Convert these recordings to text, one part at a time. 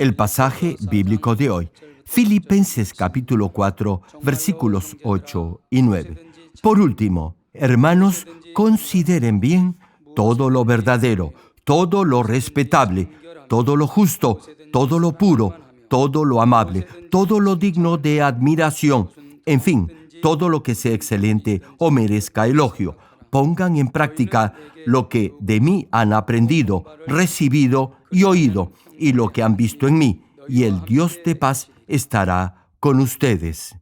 El pasaje bíblico de hoy, Filipenses capítulo 4, versículos 8 y 9. Por último, hermanos, consideren bien todo lo verdadero, todo lo respetable, todo lo justo, todo lo puro, todo lo amable, todo lo digno de admiración, en fin, todo lo que sea excelente o merezca elogio. Pongan en práctica lo que de mí han aprendido, recibido y oído, y lo que han visto en mí, y el Dios de paz estará con ustedes.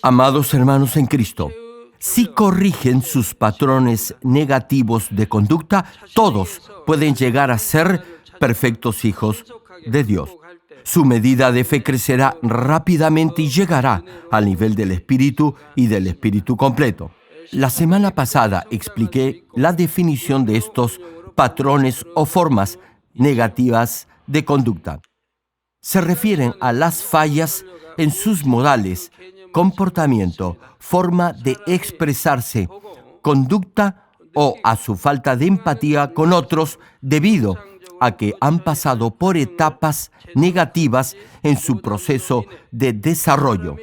Amados hermanos en Cristo, si corrigen sus patrones negativos de conducta, todos pueden llegar a ser perfectos hijos de Dios. Su medida de fe crecerá rápidamente y llegará al nivel del Espíritu y del Espíritu completo. La semana pasada expliqué la definición de estos patrones o formas negativas de conducta. Se refieren a las fallas en sus modales, comportamiento, forma de expresarse, conducta o a su falta de empatía con otros debido a que han pasado por etapas negativas en su proceso de desarrollo.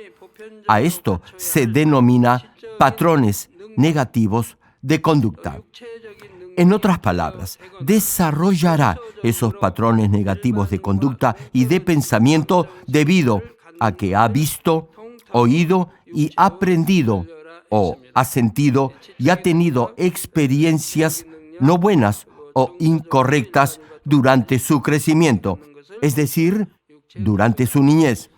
A esto se denomina patrones negativos de conducta. En otras palabras, desarrollará esos patrones negativos de conducta y de pensamiento debido a que ha visto, oído y aprendido o ha sentido y ha tenido experiencias no buenas o incorrectas durante su crecimiento, es decir, durante su niñez.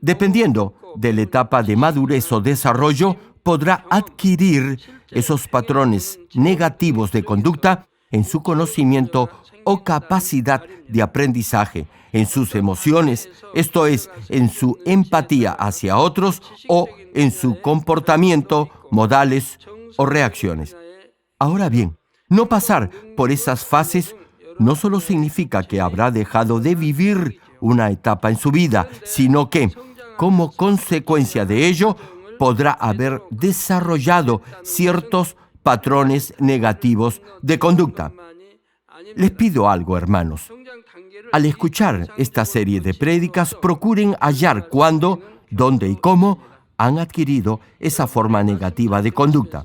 Dependiendo de la etapa de madurez o desarrollo, podrá adquirir esos patrones negativos de conducta en su conocimiento o capacidad de aprendizaje, en sus emociones, esto es, en su empatía hacia otros o en su comportamiento, modales o reacciones. Ahora bien, no pasar por esas fases no solo significa que habrá dejado de vivir una etapa en su vida, sino que, como consecuencia de ello, podrá haber desarrollado ciertos patrones negativos de conducta. Les pido algo, hermanos. Al escuchar esta serie de prédicas, procuren hallar cuándo, dónde y cómo han adquirido esa forma negativa de conducta.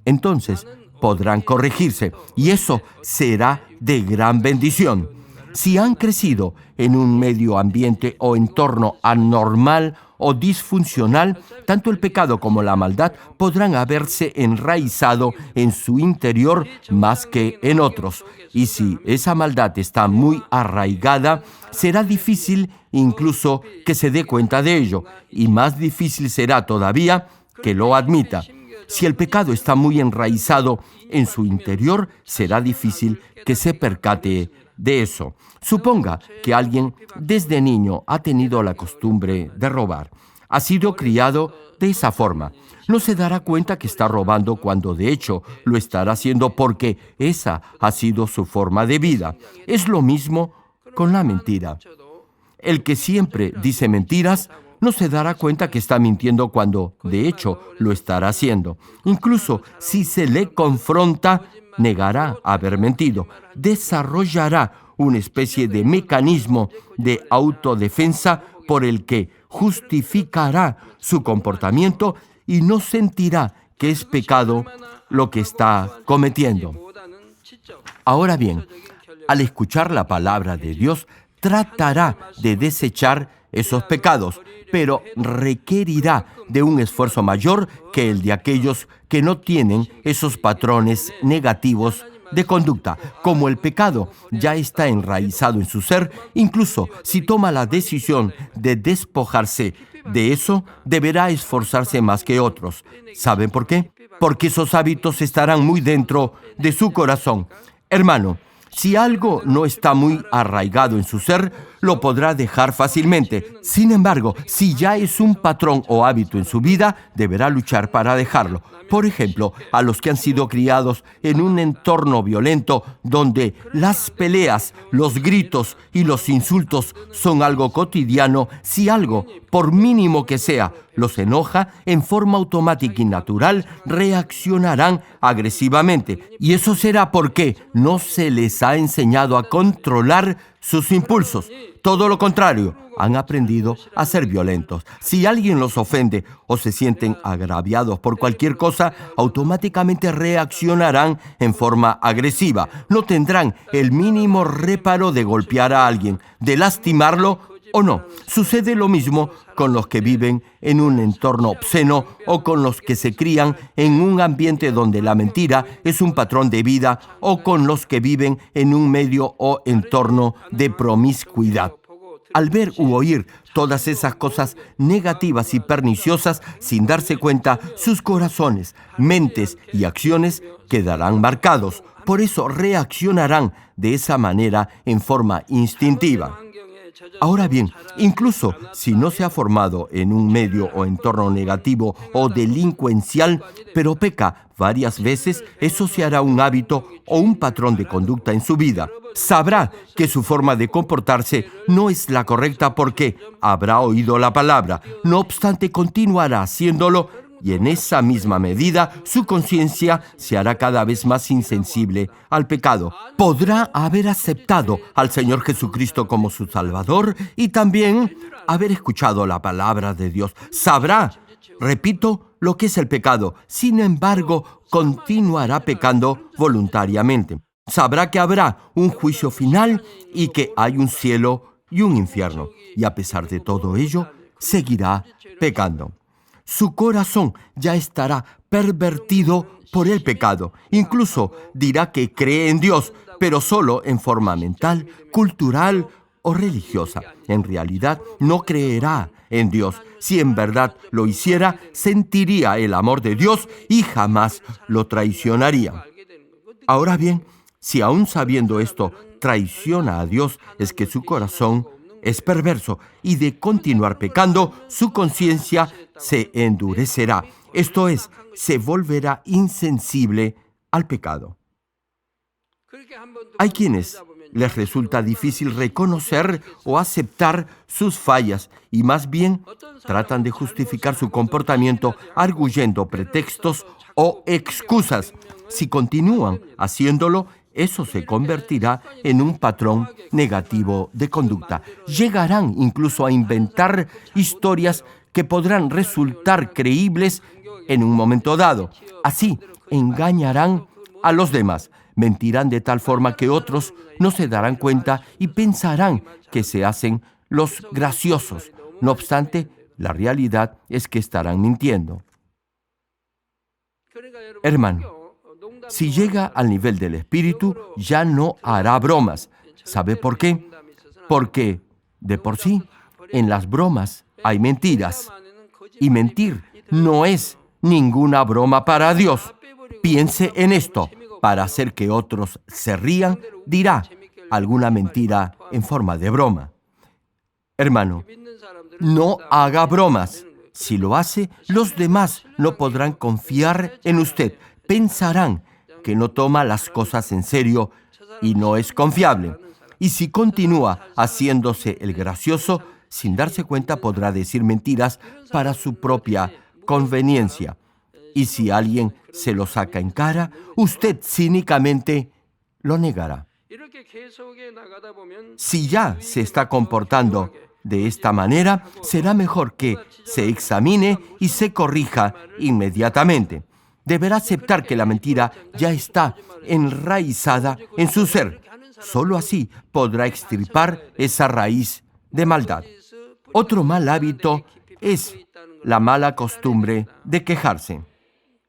Entonces, podrán corregirse y eso será de gran bendición. Si han crecido en un medio ambiente o entorno anormal o disfuncional, tanto el pecado como la maldad podrán haberse enraizado en su interior más que en otros. Y si esa maldad está muy arraigada, será difícil incluso que se dé cuenta de ello, y más difícil será todavía que lo admita. Si el pecado está muy enraizado en su interior, será difícil que se percate de eso. Suponga que alguien desde niño ha tenido la costumbre de robar. Ha sido criado de esa forma. No se dará cuenta que está robando cuando de hecho lo estará haciendo porque esa ha sido su forma de vida. Es lo mismo con la mentira. El que siempre dice mentiras no se dará cuenta que está mintiendo cuando de hecho lo estará haciendo. Incluso si se le confronta, negará haber mentido. Desarrollará una especie de mecanismo de autodefensa por el que justificará su comportamiento y no sentirá que es pecado lo que está cometiendo. Ahora bien, al escuchar la palabra de Dios, tratará de desechar esos pecados, pero requerirá de un esfuerzo mayor que el de aquellos que no tienen esos patrones negativos de conducta. Como el pecado ya está enraizado en su ser, incluso si toma la decisión de despojarse de eso, deberá esforzarse más que otros. ¿Saben por qué? Porque esos hábitos estarán muy dentro de su corazón. Hermano, si algo no está muy arraigado en su ser, lo podrá dejar fácilmente. Sin embargo, si ya es un patrón o hábito en su vida, deberá luchar para dejarlo. Por ejemplo, a los que han sido criados en un entorno violento donde las peleas, los gritos y los insultos son algo cotidiano, si algo, por mínimo que sea, los enoja, en forma automática y natural reaccionarán agresivamente. Y eso será porque no se les ha enseñado a controlar sus impulsos. Todo lo contrario, han aprendido a ser violentos. Si alguien los ofende o se sienten agraviados por cualquier cosa, automáticamente reaccionarán en forma agresiva. No tendrán el mínimo reparo de golpear a alguien, de lastimarlo o no. Sucede lo mismo con los que viven en un entorno obsceno o con los que se crían en un ambiente donde la mentira es un patrón de vida o con los que viven en un medio o entorno de promiscuidad. Al ver u oír todas esas cosas negativas y perniciosas, sin darse cuenta, sus corazones, mentes y acciones quedarán marcados. Por eso reaccionarán de esa manera en forma instintiva. Ahora bien, incluso si no se ha formado en un medio o entorno negativo o delincuencial, pero peca varias veces, eso se hará un hábito o un patrón de conducta en su vida. Sabrá que su forma de comportarse no es la correcta porque habrá oído la palabra. No obstante, continuará haciéndolo y en esa misma medida su conciencia se hará cada vez más insensible al pecado. Podrá haber aceptado al Señor Jesucristo como su Salvador y también haber escuchado la palabra de Dios. Sabrá, repito, lo que es el pecado. Sin embargo, continuará pecando voluntariamente. Sabrá que habrá un juicio final y que hay un cielo y un infierno. Y a pesar de todo ello, seguirá pecando. Su corazón ya estará pervertido por el pecado. Incluso dirá que cree en Dios, pero solo en forma mental, cultural o religiosa. En realidad, no creerá en Dios. Si en verdad lo hiciera, sentiría el amor de Dios y jamás lo traicionaría. Ahora bien, si aún sabiendo esto traiciona a Dios, es que su corazón es perverso y de continuar pecando, su conciencia se endurecerá. Esto es, se volverá insensible al pecado. Hay quienes les resulta difícil reconocer o aceptar sus fallas y más bien tratan de justificar su comportamiento arguyendo pretextos o excusas. Si continúan haciéndolo, eso se convertirá en un patrón negativo de conducta. Llegarán incluso a inventar historias que podrán resultar creíbles en un momento dado. Así, engañarán a los demás. Mentirán de tal forma que otros no se darán cuenta y pensarán que se hacen los graciosos. No obstante, la realidad es que estarán mintiendo. Hermano, si llega al nivel del espíritu, ya no hará bromas. ¿Sabe por qué? Porque, de por sí, en las bromas hay mentiras. Y mentir no es ninguna broma para Dios. Piense en esto. Para hacer que otros se rían, dirá alguna mentira en forma de broma. Hermano, no haga bromas. Si lo hace, los demás no podrán confiar en usted. Pensarán que no toma las cosas en serio y no es confiable. Y si continúa haciéndose el gracioso, sin darse cuenta podrá decir mentiras para su propia conveniencia. Y si alguien se lo saca en cara, usted cínicamente lo negará. Si ya se está comportando de esta manera, será mejor que se examine y se corrija inmediatamente. Deberá aceptar que la mentira ya está enraizada en su ser. Solo así podrá extirpar esa raíz de maldad. Otro mal hábito es la mala costumbre de quejarse.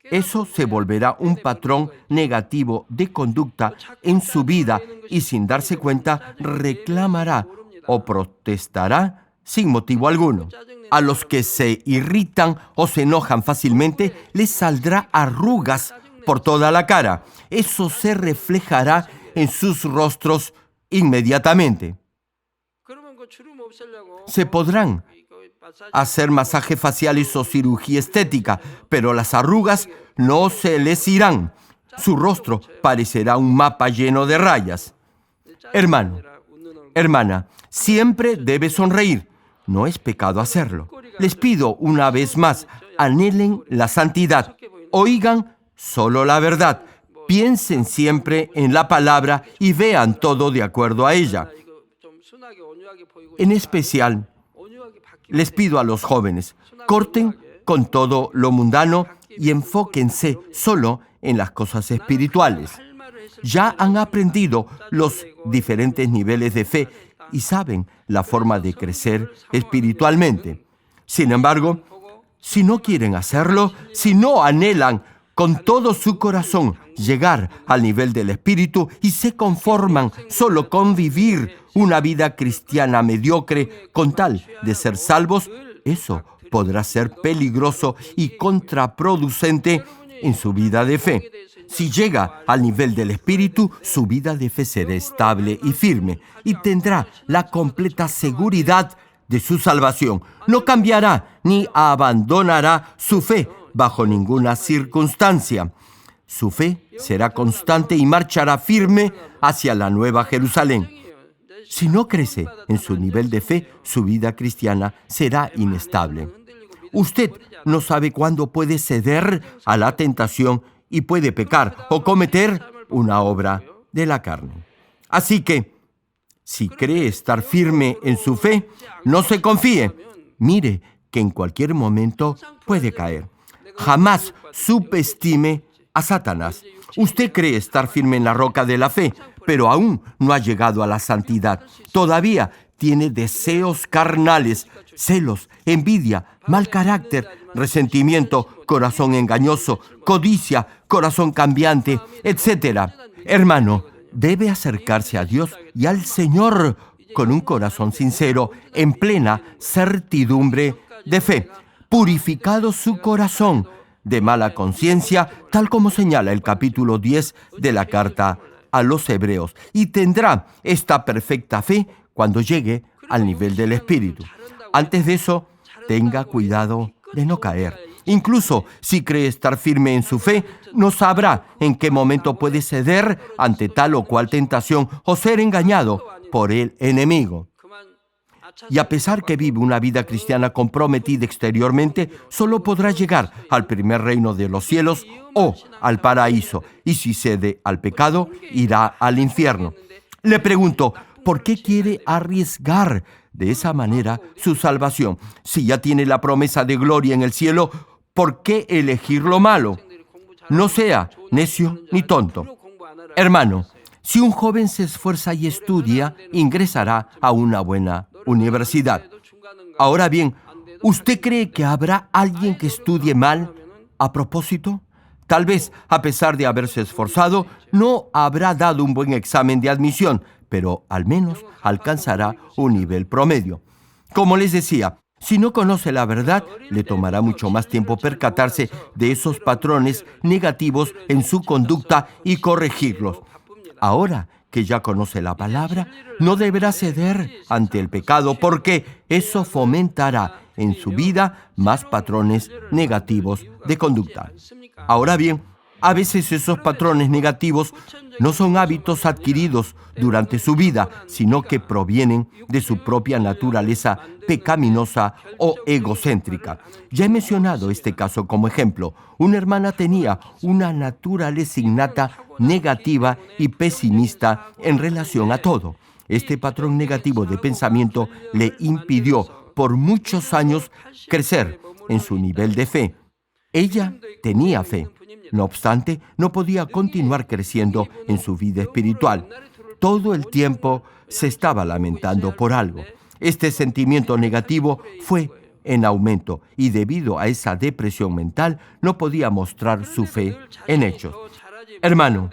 Eso se volverá un patrón negativo de conducta en su vida y sin darse cuenta reclamará o protestará sin motivo alguno. A los que se irritan o se enojan fácilmente les saldrá arrugas por toda la cara. Eso se reflejará en sus rostros inmediatamente. Se podrán hacer masajes faciales o cirugía estética, pero las arrugas no se les irán. Su rostro parecerá un mapa lleno de rayas. Hermano, hermana, siempre debe sonreír. No es pecado hacerlo. Les pido una vez más, anhelen la santidad, oigan solo la verdad, piensen siempre en la palabra y vean todo de acuerdo a ella. En especial, les pido a los jóvenes, corten con todo lo mundano y enfóquense solo en las cosas espirituales. Ya han aprendido los diferentes niveles de fe y saben la forma de crecer espiritualmente. Sin embargo, si no quieren hacerlo, si no anhelan con todo su corazón llegar al nivel del Espíritu y se conforman solo con vivir una vida cristiana mediocre con tal de ser salvos, eso podrá ser peligroso y contraproducente en su vida de fe. Si llega al nivel del Espíritu, su vida de fe será estable y firme y tendrá la completa seguridad de su salvación. No cambiará ni abandonará su fe bajo ninguna circunstancia. Su fe será constante y marchará firme hacia la Nueva Jerusalén. Si no crece en su nivel de fe, su vida cristiana será inestable. Usted no sabe cuándo puede ceder a la tentación y puede pecar o cometer una obra de la carne. Así que, si cree estar firme en su fe, no se confíe. Mire que en cualquier momento puede caer. Jamás subestime a Satanás. Usted cree estar firme en la roca de la fe, pero aún no ha llegado a la santidad. Todavía tiene deseos carnales, celos, envidia, mal carácter, resentimiento, corazón engañoso, codicia, corazón cambiante, etc. Hermano, debe acercarse a Dios y al Señor con un corazón sincero, en plena certidumbre de fe, purificado su corazón de mala conciencia, tal como señala el capítulo 10 de la carta a los Hebreos, y tendrá esta perfecta fe cuando llegue al nivel del Espíritu. Antes de eso, tenga cuidado de no caer. Incluso si cree estar firme en su fe, no sabrá en qué momento puede ceder ante tal o cual tentación o ser engañado por el enemigo. Y a pesar que vive una vida cristiana comprometida exteriormente, solo podrá llegar al primer reino de los cielos o al paraíso. Y si cede al pecado, irá al infierno. Le pregunto, ¿por qué quiere arriesgar de esa manera su salvación? Si ya tiene la promesa de gloria en el cielo, ¿por qué elegir lo malo? No sea necio ni tonto. Hermano, si un joven se esfuerza y estudia, ingresará a una buena universidad. Ahora bien, ¿usted cree que habrá alguien que estudie mal a propósito? Tal vez, a pesar de haberse esforzado, no habrá dado un buen examen de admisión, pero al menos alcanzará un nivel promedio. Como les decía, si no conoce la verdad, le tomará mucho más tiempo percatarse de esos patrones negativos en su conducta y corregirlos. Ahora que ya conoce la palabra, no deberá ceder ante el pecado porque eso fomentará en su vida más patrones negativos de conducta. Ahora bien, a veces esos patrones negativos no son hábitos adquiridos durante su vida, sino que provienen de su propia naturaleza pecaminosa o egocéntrica. Ya he mencionado este caso como ejemplo. Una hermana tenía una naturaleza innata negativa y pesimista en relación a todo. Este patrón negativo de pensamiento le impidió por muchos años crecer en su nivel de fe. Ella tenía fe. No obstante, no podía continuar creciendo en su vida espiritual. Todo el tiempo se estaba lamentando por algo. Este sentimiento negativo fue en aumento y debido a esa depresión mental no podía mostrar su fe en hechos. Hermano,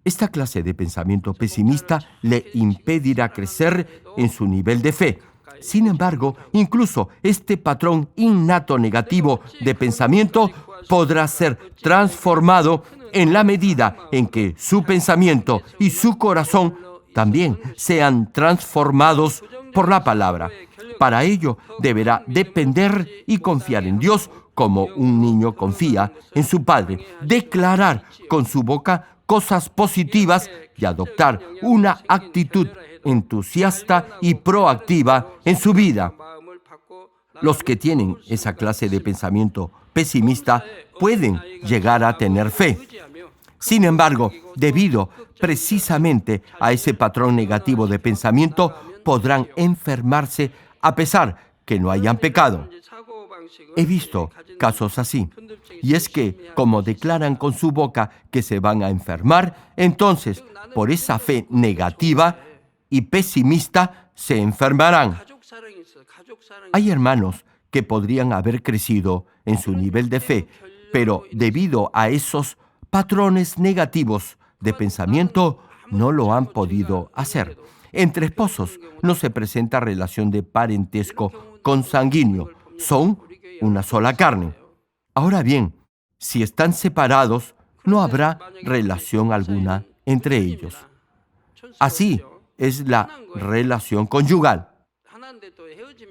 esta clase de pensamiento pesimista le impedirá crecer en su nivel de fe. Sin embargo, incluso este patrón innato negativo de pensamiento podrá ser transformado en la medida en que su pensamiento y su corazón también sean transformados por la palabra. Para ello, deberá depender y confiar en Dios como un niño confía en su padre, declarar con su boca cosas positivas y adoptar una actitud entusiasta y proactiva en su vida. Los que tienen esa clase de pensamiento pesimista pueden llegar a tener fe. Sin embargo, debido precisamente a ese patrón negativo de pensamiento, podrán enfermarse a pesar que no hayan pecado. He visto casos así. Y es que, como declaran con su boca que se van a enfermar, entonces, por esa fe negativa y pesimista, se enfermarán. Hay hermanos que podrían haber crecido en su nivel de fe, pero debido a esos patrones negativos de pensamiento, no lo han podido hacer. Entre esposos no se presenta relación de parentesco consanguíneo, son una sola carne. Ahora bien, si están separados, no habrá relación alguna entre ellos. Así es la relación conyugal.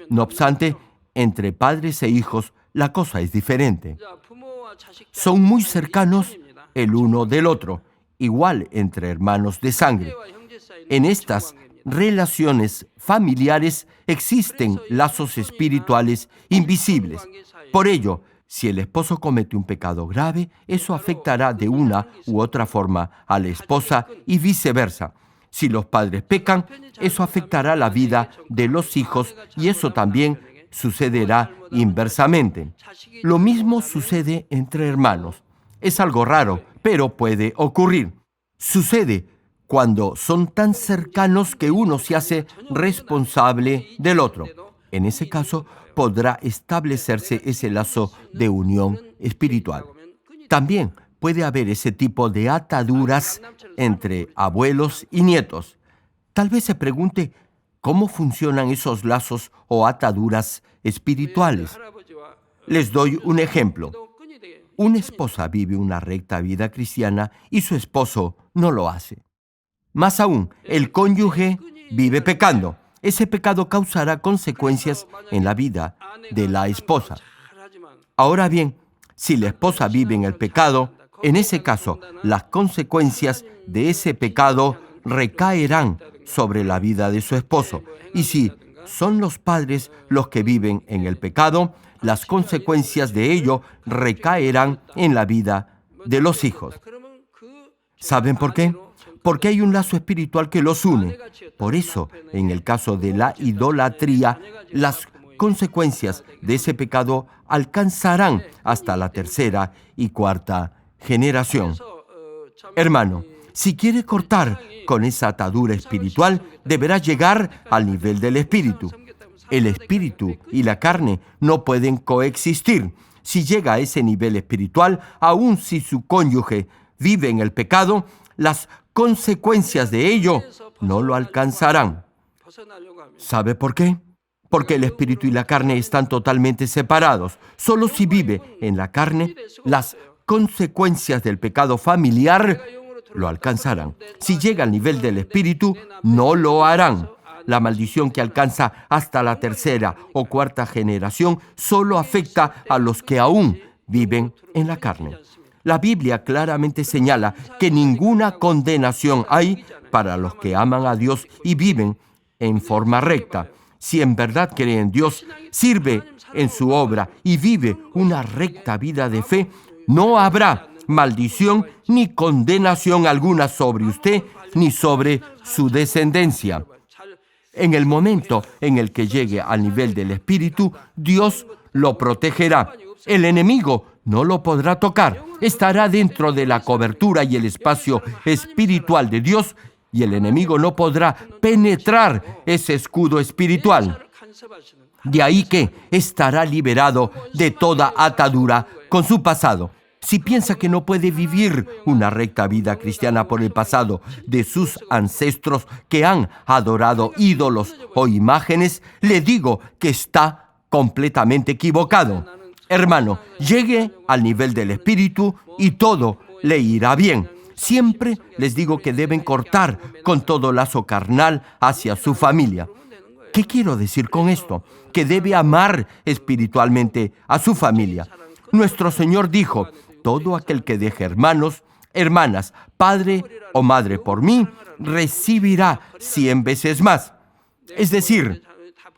No obstante, entre padres e hijos, la cosa es diferente. Son muy cercanos el uno del otro, igual entre hermanos de sangre. En estas relaciones familiares existen lazos espirituales invisibles. Por ello, si el esposo comete un pecado grave, eso afectará de una u otra forma a la esposa y viceversa. Si los padres pecan, eso afectará la vida de los hijos y eso también sucederá inversamente. Lo mismo sucede entre hermanos. Es algo raro, pero puede ocurrir. Sucede cuando son tan cercanos que uno se hace responsable del otro. En ese caso, podrá establecerse ese lazo de unión espiritual. También puede haber ese tipo de ataduras entre abuelos y nietos. Tal vez se pregunte cómo funcionan esos lazos o ataduras espirituales. Les doy un ejemplo. Una esposa vive una recta vida cristiana y su esposo no lo hace. Más aún, el cónyuge vive pecando. Ese pecado causará consecuencias en la vida de la esposa. Ahora bien, si la esposa vive en el pecado, en ese caso, las consecuencias de ese pecado recaerán sobre la vida de su esposo. Y si son los padres los que viven en el pecado, las consecuencias de ello recaerán en la vida de los hijos. ¿Saben por qué? Porque hay un lazo espiritual que los une. Por eso, en el caso de la idolatría, las consecuencias de ese pecado alcanzarán hasta la tercera y cuarta generación. Hermano, si quiere cortar con esa atadura espiritual, deberá llegar al nivel del espíritu. El espíritu y la carne no pueden coexistir. Si llega a ese nivel espiritual, aun si su cónyuge vive en el pecado, las consecuencias de ello no lo alcanzarán. ¿Sabe por qué? Porque el espíritu y la carne están totalmente separados. Solo si vive en la carne, las consecuencias del pecado familiar lo alcanzarán. Si llega al nivel del espíritu, no lo harán. La maldición que alcanza hasta la tercera o cuarta generación solo afecta a los que aún viven en la carne. La Biblia claramente señala que ninguna condenación hay para los que aman a Dios y viven en forma recta. Si en verdad cree en Dios, sirve en su obra y vive una recta vida de fe, no habrá maldición ni condenación alguna sobre usted ni sobre su descendencia. En el momento en el que llegue al nivel del Espíritu, Dios lo protegerá. El enemigo no lo podrá tocar. Estará dentro de la cobertura y el espacio espiritual de Dios y el enemigo no podrá penetrar ese escudo espiritual. De ahí que estará liberado de toda atadura con su pasado. Si piensa que no puede vivir una recta vida cristiana por el pasado de sus ancestros que han adorado ídolos o imágenes, le digo que está completamente equivocado. Hermano, llegue al nivel del espíritu y todo le irá bien. Siempre les digo que deben cortar con todo lazo carnal hacia su familia. ¿Qué quiero decir con esto? Que debe amar espiritualmente a su familia. Nuestro Señor dijo: todo aquel que deje hermanos, hermanas, padre o madre por mí, recibirá 100 veces más. Es decir,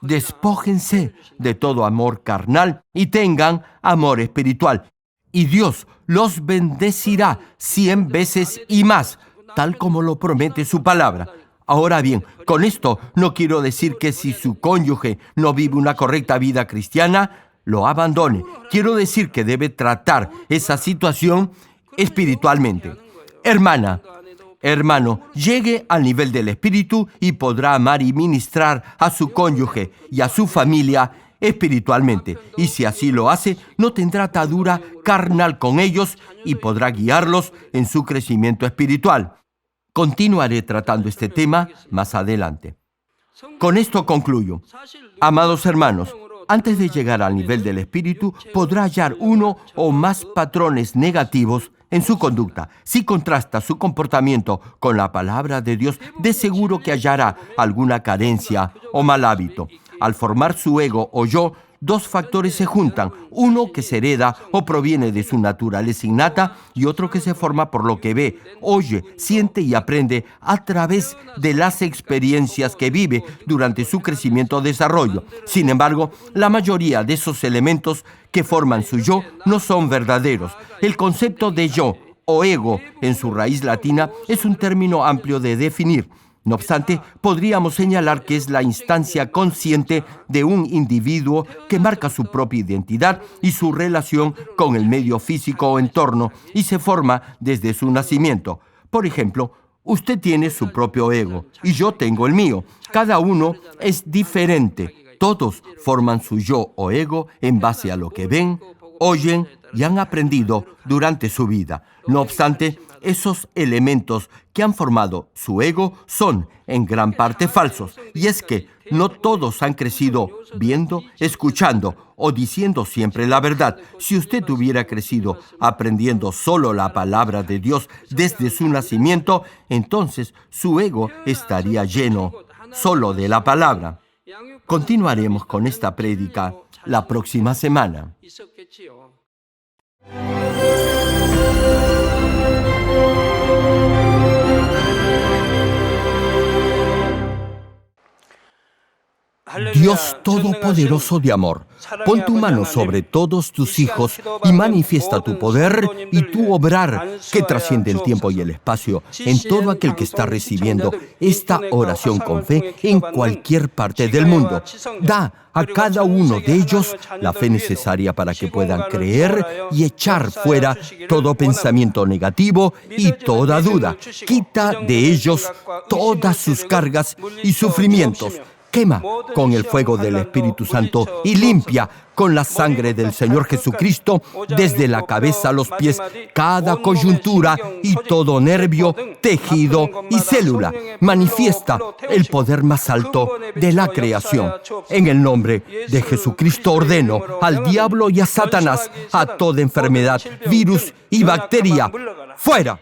Despójense de todo amor carnal y tengan amor espiritual. Y Dios los bendecirá 100 veces y más, tal como lo promete su palabra. Ahora bien, con esto no quiero decir que si su cónyuge no vive una correcta vida cristiana, lo abandone. Quiero decir que debe tratar esa situación espiritualmente. Hermano, llegue al nivel del espíritu y podrá amar y ministrar a su cónyuge y a su familia espiritualmente. Y si así lo hace, no tendrá atadura carnal con ellos y podrá guiarlos en su crecimiento espiritual. Continuaré tratando este tema más adelante. Con esto concluyo. Amados hermanos, antes de llegar al nivel del espíritu, podrá hallar uno o más patrones negativos en su conducta. Si contrasta su comportamiento con la palabra de Dios, de seguro que hallará alguna carencia o mal hábito. Al formar su ego o yo, dos factores se juntan, uno que se hereda o proviene de su naturaleza innata y otro que se forma por lo que ve, oye, siente y aprende a través de las experiencias que vive durante su crecimiento o desarrollo. Sin embargo, la mayoría de esos elementos que forman su yo no son verdaderos. El concepto de yo o ego en su raíz latina es un término amplio de definir. No obstante, podríamos señalar que es la instancia consciente de un individuo que marca su propia identidad y su relación con el medio físico o entorno y se forma desde su nacimiento. Por ejemplo, usted tiene su propio ego y yo tengo el mío. Cada uno es diferente. Todos forman su yo o ego en base a lo que ven, oyen y han aprendido durante su vida. No obstante, esos elementos que han formado su ego son en gran parte falsos. Y es que no todos han crecido viendo, escuchando o diciendo siempre la verdad. Si usted hubiera crecido aprendiendo solo la palabra de Dios desde su nacimiento, entonces su ego estaría lleno solo de la palabra. Continuaremos con esta prédica la próxima semana. Dios Todopoderoso de amor, pon tu mano sobre todos tus hijos y manifiesta tu poder y tu obrar que trasciende el tiempo y el espacio en todo aquel que está recibiendo esta oración con fe en cualquier parte del mundo. Da a cada uno de ellos la fe necesaria para que puedan creer y echar fuera todo pensamiento negativo y toda duda. Quita de ellos todas sus cargas y sufrimientos. Quema con el fuego del Espíritu Santo y limpia con la sangre del Señor Jesucristo desde la cabeza a los pies cada coyuntura y todo nervio, tejido y célula. Manifiesta el poder más alto de la creación. En el nombre de Jesucristo ordeno al diablo y a Satanás, a toda enfermedad, virus y bacteria, fuera.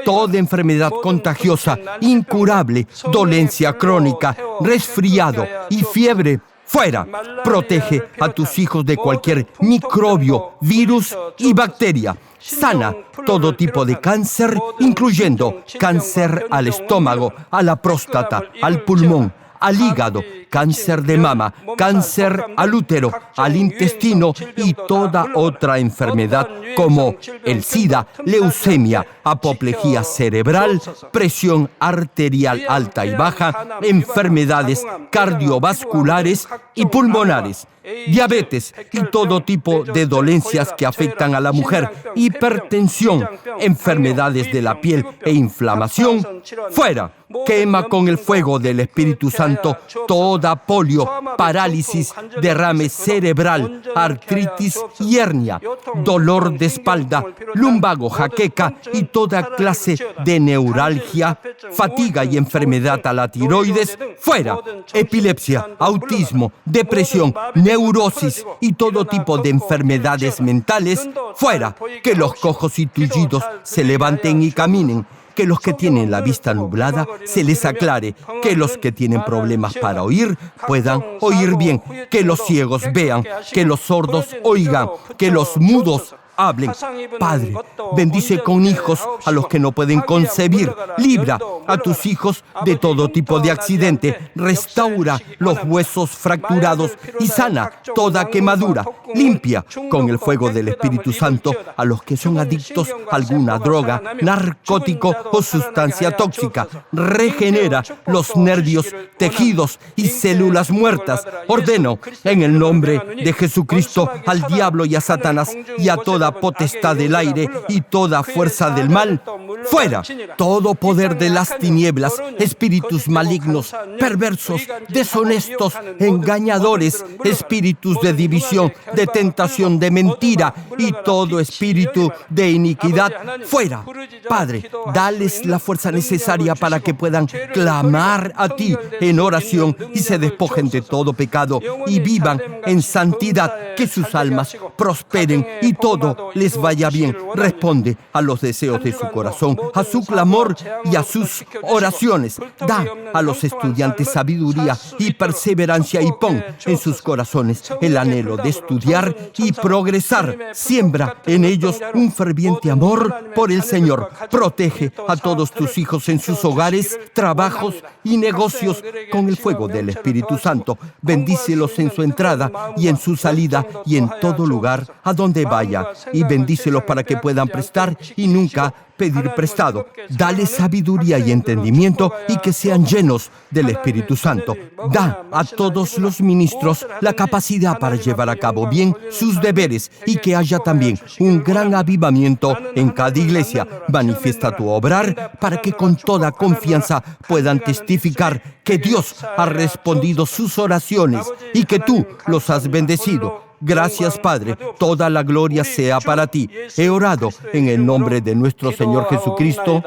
Toda enfermedad contagiosa, incurable, dolencia crónica, resfriado y fiebre, fuera. Protege a tus hijos de cualquier microbio, virus y bacteria. Sana todo tipo de cáncer, incluyendo cáncer al estómago, a la próstata, al pulmón, al hígado, cáncer de mama, cáncer al útero, al intestino y toda otra enfermedad como el SIDA, leucemia, apoplejía cerebral, presión arterial alta y baja, enfermedades cardiovasculares y pulmonares, diabetes y todo tipo de dolencias que afectan a la mujer, hipertensión, enfermedades de la piel e inflamación, fuera. Quema con el fuego del Espíritu Santo toda polio, parálisis, derrame cerebral, artritis y hernia, dolor de espalda, lumbago, jaqueca y toda clase de neuralgia, fatiga y enfermedad a la tiroides, fuera. Epilepsia, autismo, depresión, neurosis y todo tipo de enfermedades mentales, fuera. Que los cojos y tullidos se levanten y caminen. Que los que tienen la vista nublada se les aclare, que los que tienen problemas para oír puedan oír bien, que los ciegos vean, que los sordos oigan, que los mudos hablen. Padre, bendice con hijos a los que no pueden concebir, libra a tus hijos de todo tipo de accidente. Restaura los huesos fracturados y sana toda quemadura. Limpia con el fuego del Espíritu Santo a los que son adictos a alguna droga, narcótico o sustancia tóxica. Regenera los nervios, tejidos y células muertas. Ordeno en el nombre de Jesucristo al diablo y a Satanás y a toda potestad del aire y toda fuerza del mal. Fuera todo poder de las tinieblas, espíritus malignos, perversos, deshonestos, engañadores, espíritus de división, de tentación, de mentira y todo espíritu de iniquidad. Fuera, Padre, dales la fuerza necesaria para que puedan clamar a ti en oración y se despojen de todo pecado y vivan en santidad, que sus almas prosperen y todo les vaya bien. Responde a los deseos de su corazón, a su clamor y a sus oraciones. Da a los estudiantes sabiduría y perseverancia y pon en sus corazones el anhelo de estudiar y progresar. Siembra en ellos un ferviente amor por el Señor. Protege a todos tus hijos en sus hogares, trabajos y negocios con el fuego del Espíritu Santo. Bendícelos en su entrada y en su salida y en todo lugar a donde vaya. Y bendícelos para que puedan prestar y nunca pedir prestado. Dale sabiduría y entendimiento y que sean llenos del Espíritu Santo. Da a todos los ministros la capacidad para llevar a cabo bien sus deberes y que haya también un gran avivamiento en cada iglesia. Manifiesta tu obrar para que con toda confianza puedan testificar que Dios ha respondido sus oraciones y que tú los has bendecido. Gracias, Padre. Toda la gloria sea para ti. He orado en el nombre de nuestro Señor Jesucristo.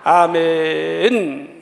아멘.